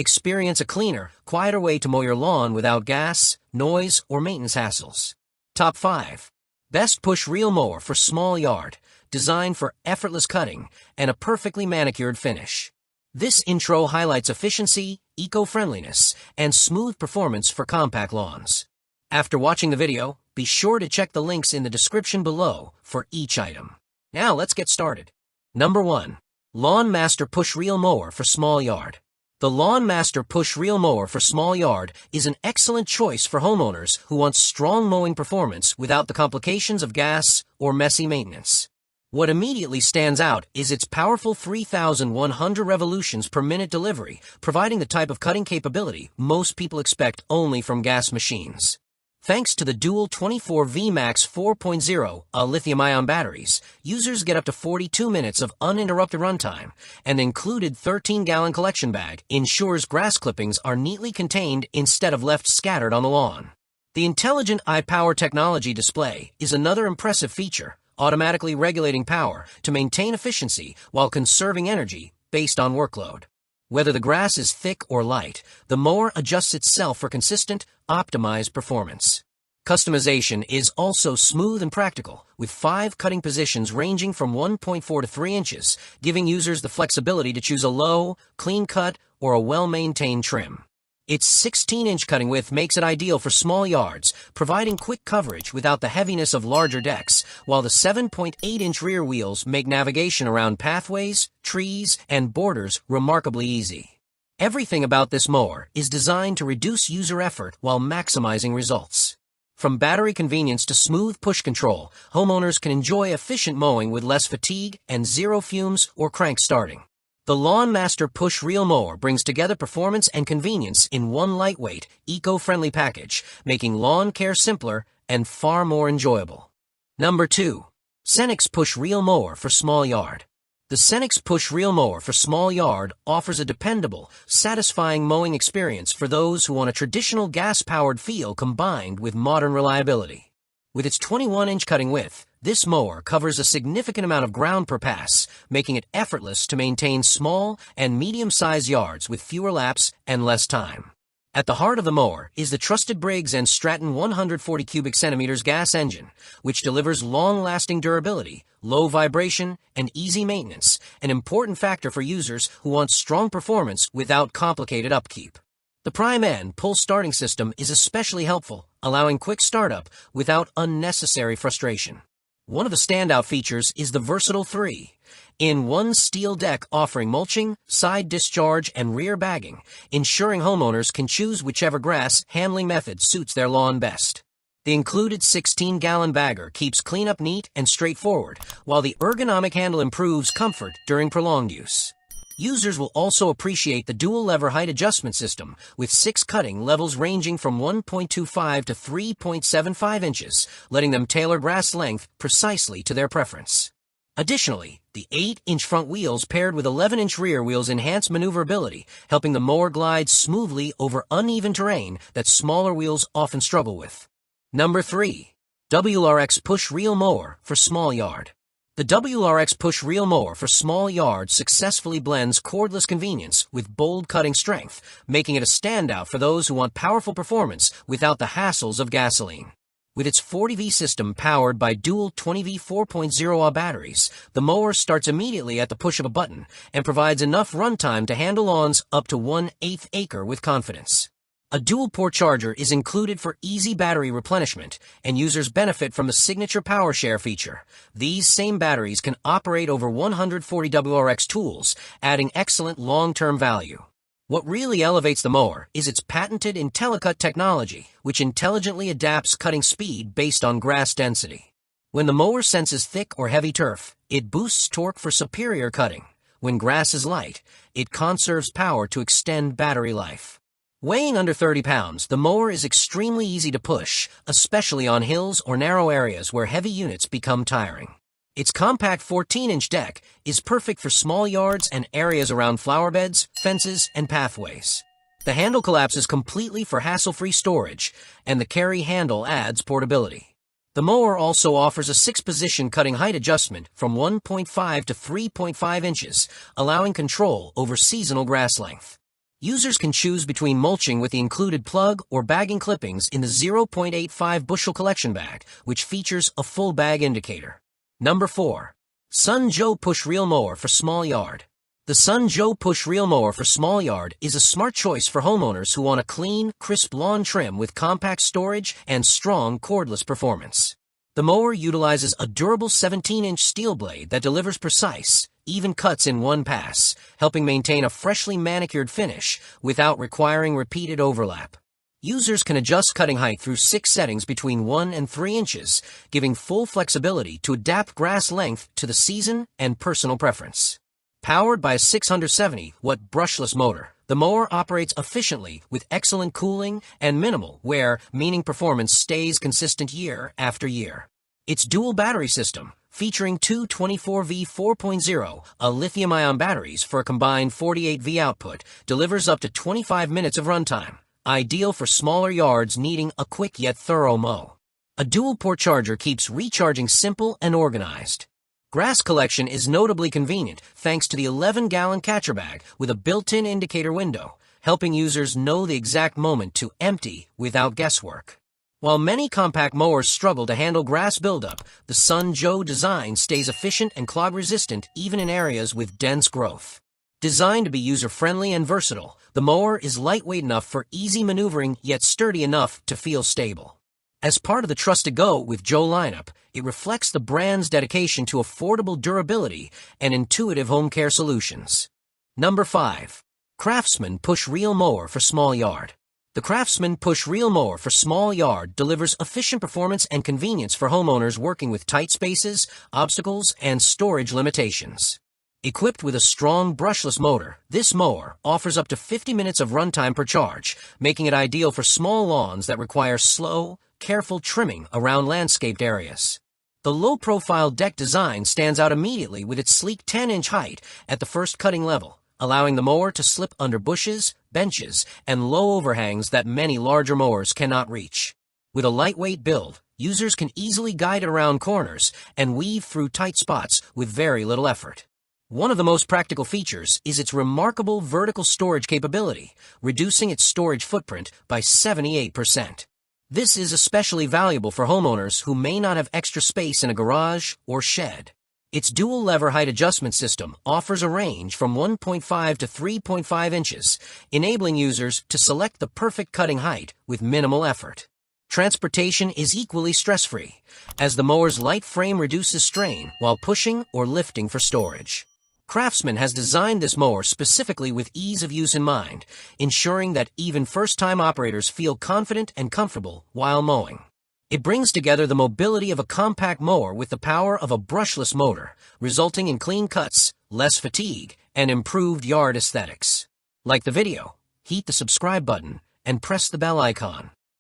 Experience a cleaner, quieter way to mow your lawn without gas, noise, or maintenance hassles. Top 5. Best Push Reel Mower for Small Yard, designed for effortless cutting and a perfectly manicured finish. This intro highlights efficiency, eco-friendliness, and smooth performance for compact lawns. After watching the video, be sure to check the links in the description below for each item. Now let's get started. Number 1. LawnMaster Push Reel Mower for Small Yard. The LawnMaster Push Reel Mower for Small Yard is an excellent choice for homeowners who want strong mowing performance without the complications of gas or messy maintenance. What immediately stands out is its powerful 3,100 revolutions per minute delivery, providing the type of cutting capability most people expect only from gas machines. Thanks to the dual 24V Max 4.0 lithium-ion batteries, users get up to 42 minutes of uninterrupted runtime, and the included 13-gallon collection bag ensures grass clippings are neatly contained instead of left scattered on the lawn. The intelligent iPower technology display is another impressive feature, automatically regulating power to maintain efficiency while conserving energy based on workload. Whether the grass is thick or light, the mower adjusts itself for consistent, optimized performance. Customization is also smooth and practical, with 5 cutting positions ranging from 1.4 to 3 inches, giving users the flexibility to choose a low, clean cut, or a well-maintained trim. Its 16-inch cutting width makes it ideal for small yards, providing quick coverage without the heaviness of larger decks, while the 7.8-inch rear wheels make navigation around pathways, trees, and borders remarkably easy. Everything about this mower is designed to reduce user effort while maximizing results. From battery convenience to smooth push control, homeowners can enjoy efficient mowing with less fatigue and zero fumes or crank starting. The LawnMaster Push Reel Mower brings together performance and convenience in one lightweight, eco-friendly package, making lawn care simpler and far more enjoyable. Number 2. SENIX Push Reel Mower for Small Yard. The SENIX Push Reel Mower for Small Yard offers a dependable, satisfying mowing experience for those who want a traditional gas-powered feel combined with modern reliability. With its 21-inch cutting width, this mower covers a significant amount of ground per pass, making it effortless to maintain small and medium-sized yards with fewer laps and less time. At the heart of the mower is the trusted Briggs & Stratton 140 cubic centimeters gas engine, which delivers long-lasting durability, low vibration, and easy maintenance, an important factor for users who want strong performance without complicated upkeep. The prime end pull starting system is especially helpful, allowing quick startup without unnecessary frustration. One of the standout features is the versatile 3-in-1 steel deck offering mulching, side discharge, and rear bagging, ensuring homeowners can choose whichever grass handling method suits their lawn best. The included 16-gallon bagger keeps cleanup neat and straightforward, while the ergonomic handle improves comfort during prolonged use. Users will also appreciate the dual-lever height adjustment system, with 6 cutting levels ranging from 1.25 to 3.75 inches, letting them tailor grass length precisely to their preference. Additionally, the 8-inch front wheels paired with 11-inch rear wheels enhance maneuverability, helping the mower glide smoothly over uneven terrain that smaller wheels often struggle with. Number 3. WORX Push Reel Mower for Small Yard. The WORX Push Reel Mower for Small Yard successfully blends cordless convenience with bold cutting strength, making it a standout for those who want powerful performance without the hassles of gasoline. With its 40V system powered by dual 20V 4.0 batteries, the mower starts immediately at the push of a button and provides enough runtime to handle lawns up to 1/8 acre with confidence. A dual-port charger is included for easy battery replenishment, and users benefit from the signature power share feature. These same batteries can operate over 140 WORX tools, adding excellent long-term value. What really elevates the mower is its patented IntelliCut technology, which intelligently adapts cutting speed based on grass density. When the mower senses thick or heavy turf, it boosts torque for superior cutting. When grass is light, it conserves power to extend battery life. Weighing under 30 pounds, the mower is extremely easy to push, especially on hills or narrow areas where heavy units become tiring. Its compact 14-inch deck is perfect for small yards and areas around flower beds, fences, and pathways. The handle collapses completely for hassle-free storage, and the carry handle adds portability. The mower also offers a 6-position cutting height adjustment from 1.5 to 3.5 inches, allowing control over seasonal grass length. Users can choose between mulching with the included plug or bagging clippings in the 0.85 bushel collection bag, which features a full bag indicator. Number 4. Sun Joe Push Reel Mower for Small Yard. The Sun Joe Push Reel Mower for Small Yard is a smart choice for homeowners who want a clean, crisp lawn trim with compact storage and strong cordless performance. The mower utilizes a durable 17-inch steel blade that delivers precise, even cuts in one pass, helping maintain a freshly manicured finish without requiring repeated overlap. Users can adjust cutting height through 6 settings between 1 and 3 inches, giving full flexibility to adapt grass length to the season and personal preference. Powered by a 670-watt brushless motor, the mower operates efficiently with excellent cooling and minimal wear, meaning performance stays consistent year after year. Its dual battery system, featuring two 24V 4.0 lithium-ion batteries for a combined 48V output, delivers up to 25 minutes of runtime, ideal for smaller yards needing a quick yet thorough mow. A dual-port charger keeps recharging simple and organized. Grass collection is notably convenient thanks to the 11-gallon catcher bag with a built-in indicator window, helping users know the exact moment to empty without guesswork. While many compact mowers struggle to handle grass buildup, the Sun Joe design stays efficient and clog-resistant even in areas with dense growth. Designed to be user-friendly and versatile, the mower is lightweight enough for easy maneuvering yet sturdy enough to feel stable. As part of the Trusted Go with Joe lineup, it reflects the brand's dedication to affordable durability and intuitive home care solutions. Number 5. CRAFTSMAN Push Reel Mower for Small Yard. The CRAFTSMAN Push Reel Mower for Small Yard delivers efficient performance and convenience for homeowners working with tight spaces, obstacles, and storage limitations. Equipped with a strong brushless motor, this mower offers up to 50 minutes of runtime per charge, making it ideal for small lawns that require slow, careful trimming around landscaped areas. The low-profile deck design stands out immediately with its sleek 10-inch height at the first cutting level, allowing the mower to slip under bushes, benches, and low overhangs that many larger mowers cannot reach. With a lightweight build, users can easily guide it around corners and weave through tight spots with very little effort. One of the most practical features is its remarkable vertical storage capability, reducing its storage footprint by 78%. This is especially valuable for homeowners who may not have extra space in a garage or shed. Its dual lever height adjustment system offers a range from 1.5 to 3.5 inches, enabling users to select the perfect cutting height with minimal effort. Transportation is equally stress-free, as the mower's light frame reduces strain while pushing or lifting for storage. CRAFTSMAN has designed this mower specifically with ease of use in mind, ensuring that even first-time operators feel confident and comfortable while mowing. It brings together the mobility of a compact mower with the power of a brushless motor, resulting in clean cuts, less fatigue, and improved yard aesthetics. Like the video, hit the subscribe button, and press the bell icon.